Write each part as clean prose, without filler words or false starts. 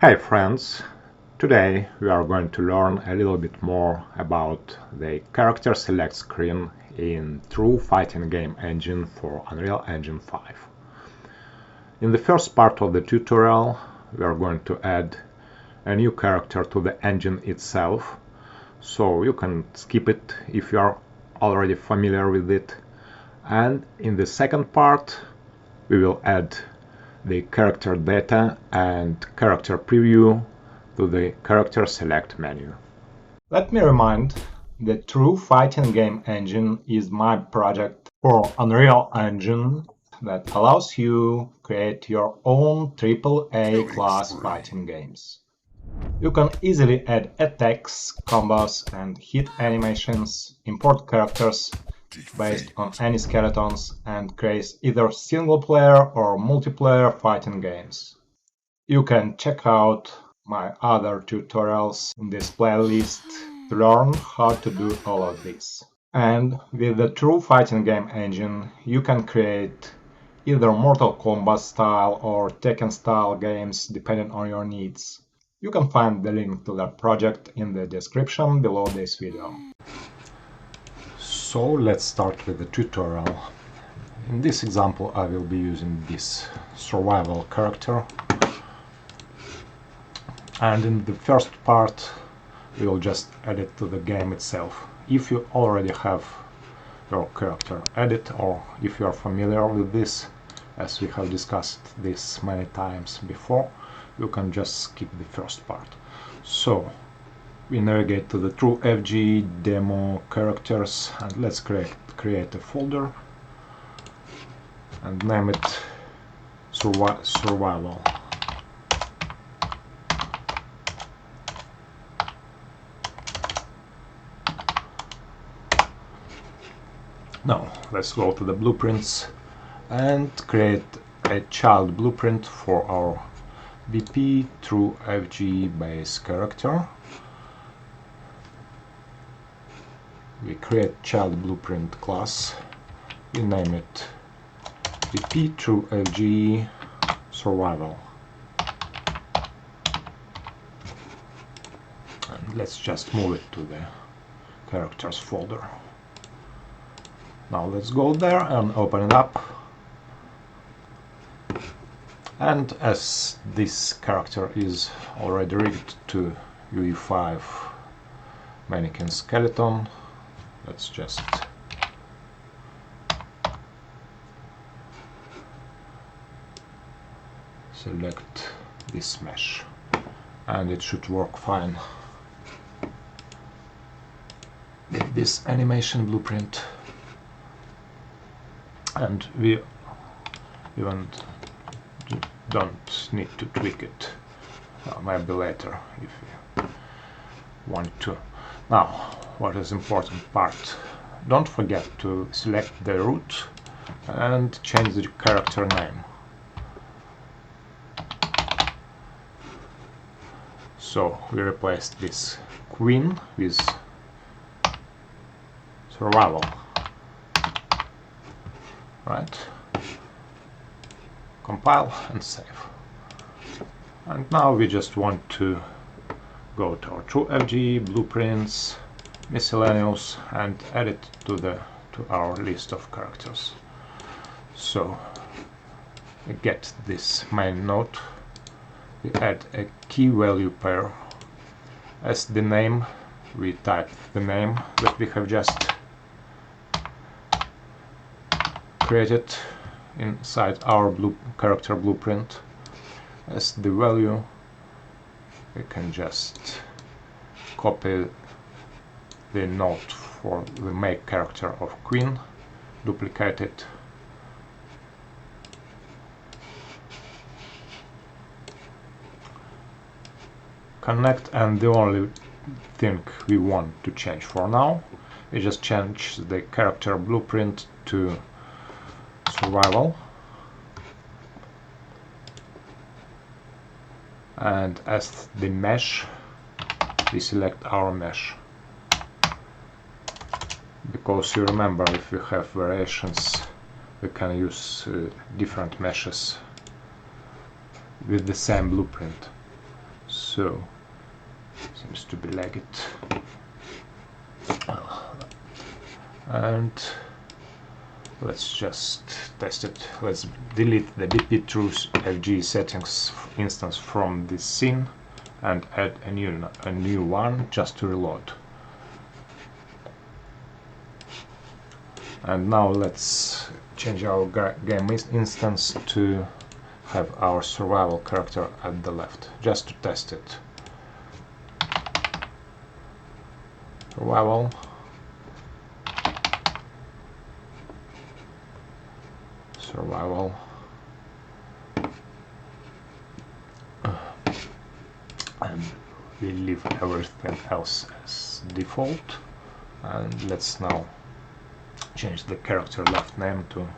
Hey friends! Today we are going to learn a little bit more about the character select screen in true fighting game engine for Unreal Engine 5. In the first part of the tutorial we are going to add a new character to the engine itself, so you can skip it if you are already familiar with it. And in the second part we will add the character data and character preview to the character select menu. Let me remind that True Fighting Game Engine is my project for Unreal Engine that allows you create your own AAA class fighting games. You can easily add attacks, combos and hit animations, import characters based on any skeletons, and create either single-player or multiplayer fighting games. You can check out my other tutorials in this playlist to learn how to do all of this. And with the True Fighting Game Engine, you can create either Mortal Kombat style or Tekken style games depending on your needs. You can find the link to that project in the description below this video. So let's start with the tutorial. In this example I will be using this survival character, and in the first part we will just add it to the game itself. If you already have your character added, or if you are familiar with this, as we have discussed this many times before, you can just skip the first part. So we navigate to the True FG demo characters, and let's create a folder and name it survival. Now let's go to the blueprints and create a child blueprint for our VP True FG base character. We create child blueprint class, we name it VP True FG survival, and let's just move it to the characters folder. Now let's go there and open it up, and as this character is already rigged to UE5 mannequin skeleton, let's just select this mesh and it should work fine with this animation blueprint. And we even don't need to tweak it, maybe later if you want to. Now, what is important part, don't forget to select the root and change the character name. So we replaced this queen with survival, right? Compile and save. And now we just want to go to our True FG blueprints, miscellaneous, and add it to our list of characters. So we get this main node, we add a key value pair. As the name, we type the name that we have just created inside our character blueprint. As the value, we can just copy the node for the make character of queen, duplicate it, connect, and the only thing we want to change for now, we just change the character blueprint to survival, and as the mesh we select our mesh, because you remember, if we have variations we can use different meshes with the same blueprint. So seems to be like it. And let's just test it. Let's delete the bit.true FG settings instance from this scene and add a new one just to reload. And now let's change our game instance to have our survival character at the left, just to test it. Survival. Survival. And we leave everything else as default. And let's now change the character left name to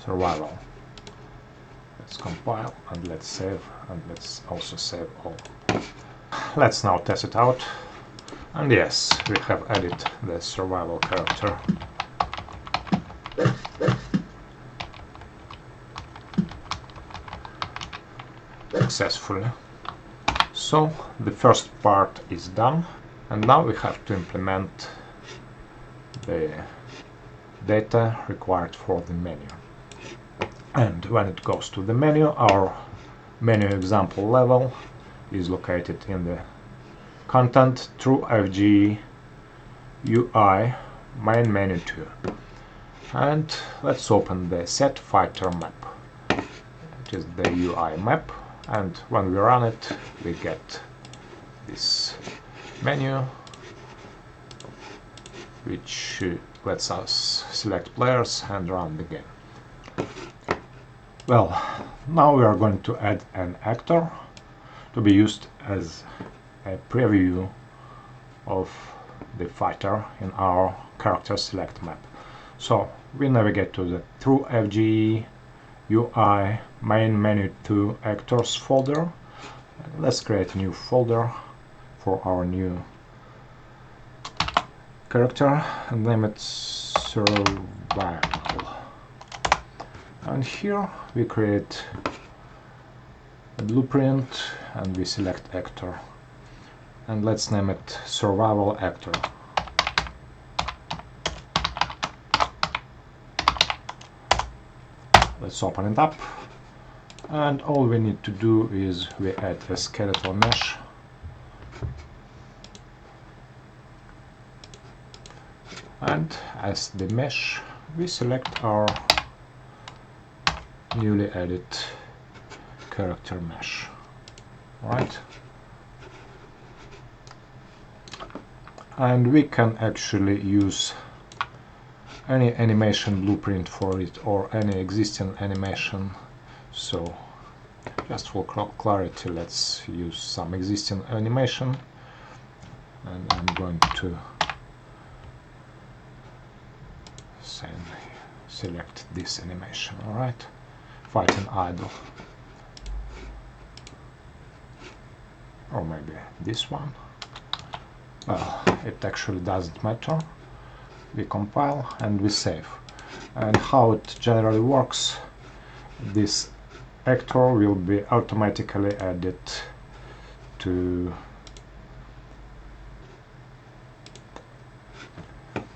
survival. Let's compile and let's save, and let's also save all. Let's now test it out. And yes, we have added the survival character. Successfully. So the first part is done, and now we have to implement the data required for the menu. And when it goes to the menu, our menu example level is located in the content true FG UI main menu 2. And let's open the set fighter map. It is the UI map, and when we run it we get this menu which lets us select players and run the game. Well, now we are going to add an actor to be used as a preview of the fighter in our character select map. So we navigate to the True FG UI main menu 2 actors folder. Let's create a new folder for our new character and name it survival. And here we create a blueprint and we select actor. And let's name it survival actor. Let's open it up, and all we need to do is we add a skeletal mesh and as the mesh we select our newly added character mesh. Right? And we can actually use any animation blueprint for it or any existing animation. So just for clarity, let's use some existing animation, and I'm going to select this animation. Alright, fighting idol, or maybe this one. Well, it actually doesn't matter. We compile and we save. And how it generally works, this actor will be automatically added to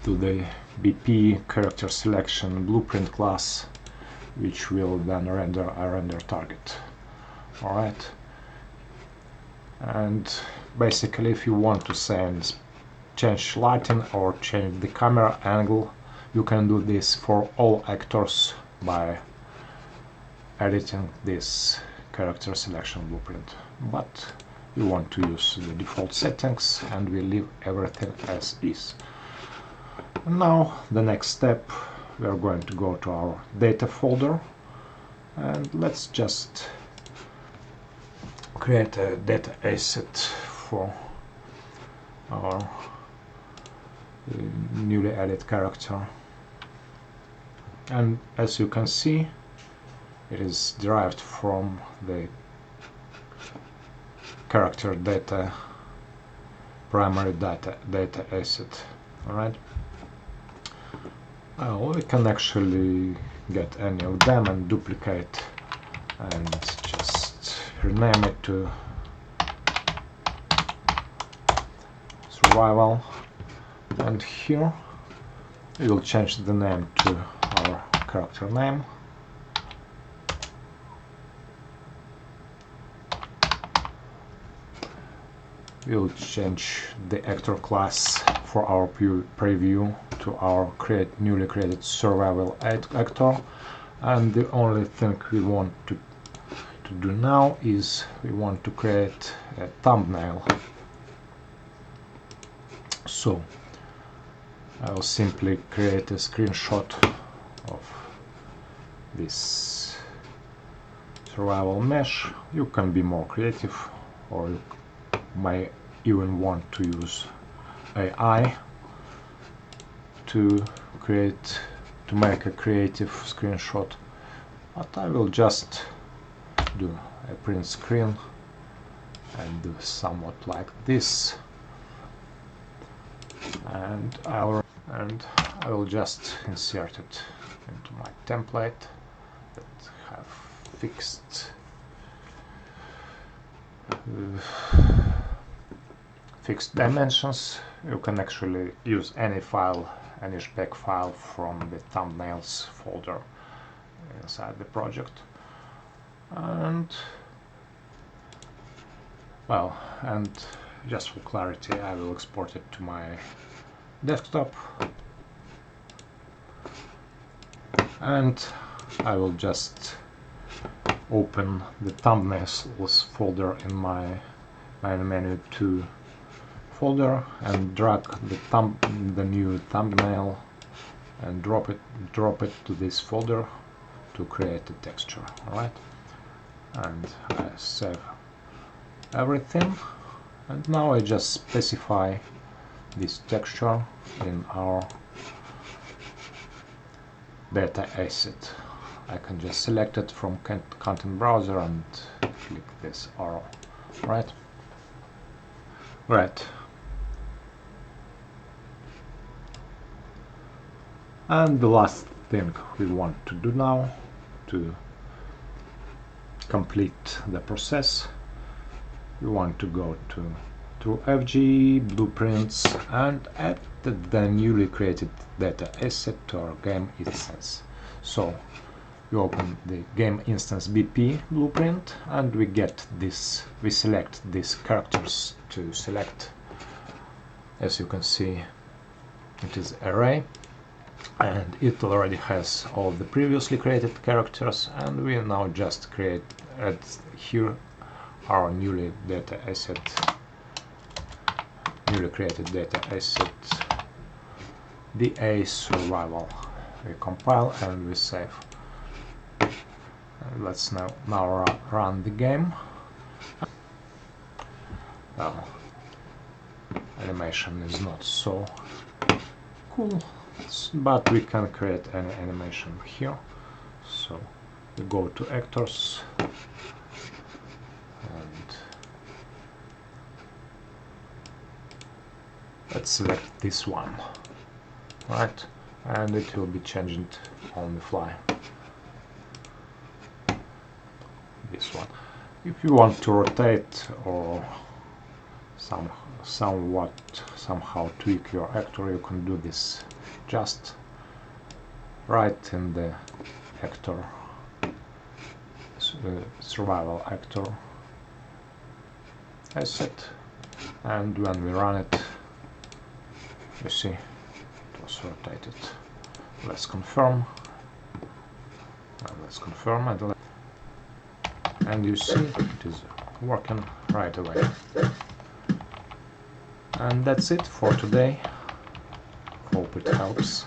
the BP character selection blueprint class, which will then render a render target. Alright, and basically if you want to change lighting or change the camera angle, you can do this for all actors by editing this character selection blueprint. But we want to use the default settings and we leave everything as is. And now the next step, we are going to go to our data folder and let's just create a data asset for our newly added character. And as you can see, it is derived from the character data primary data asset. Alright, well, we can actually get any of them and duplicate and just rename it to survival, and here we will change the name to our character name. We'll change the actor class for our preview to our newly created survival actor, and the only thing we want to do now is we want to create a thumbnail. So I will simply create a screenshot of this survival mesh. You can be more creative, or you may even want to use AI to make a creative screenshot, but I will just do a print screen and do somewhat like this, and I will just insert it into my template that have fixed dimensions. You can actually use any file, any spec file from the thumbnails folder inside the project. And well, and just for clarity, I will export it to my desktop, and I will just open the thumbnails folder in my main menu to folder and drag the new thumbnail and drop it to this folder to create a texture. Alright, and I save everything, and now I just specify this texture in our data asset. I can just select it from content browser and click this arrow. Right. And the last thing we want to do now to complete the process, we want to go to FG, blueprints, and add the newly created data asset to our game instance. So we open the game instance BP blueprint, and we select these characters to select. As you can see, it is array, and it already has all the previously created characters, and we now just add here our newly created data asset, DA survival. We compile and we save. Let's now run the game. Well, animation is not so cool, but we can create an animation here. So we go to actors and let's select this one, right? And it will be changed on the fly. This one. If you want to rotate or somehow tweak your actor, you can do this just right in the actor survival actor asset, and when we run it, you see it was rotated. Let's confirm, and you see it is working right away. And that's it for today. Hope it helps.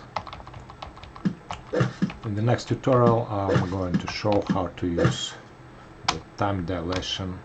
In the next tutorial I'm going to show how to use the time dilation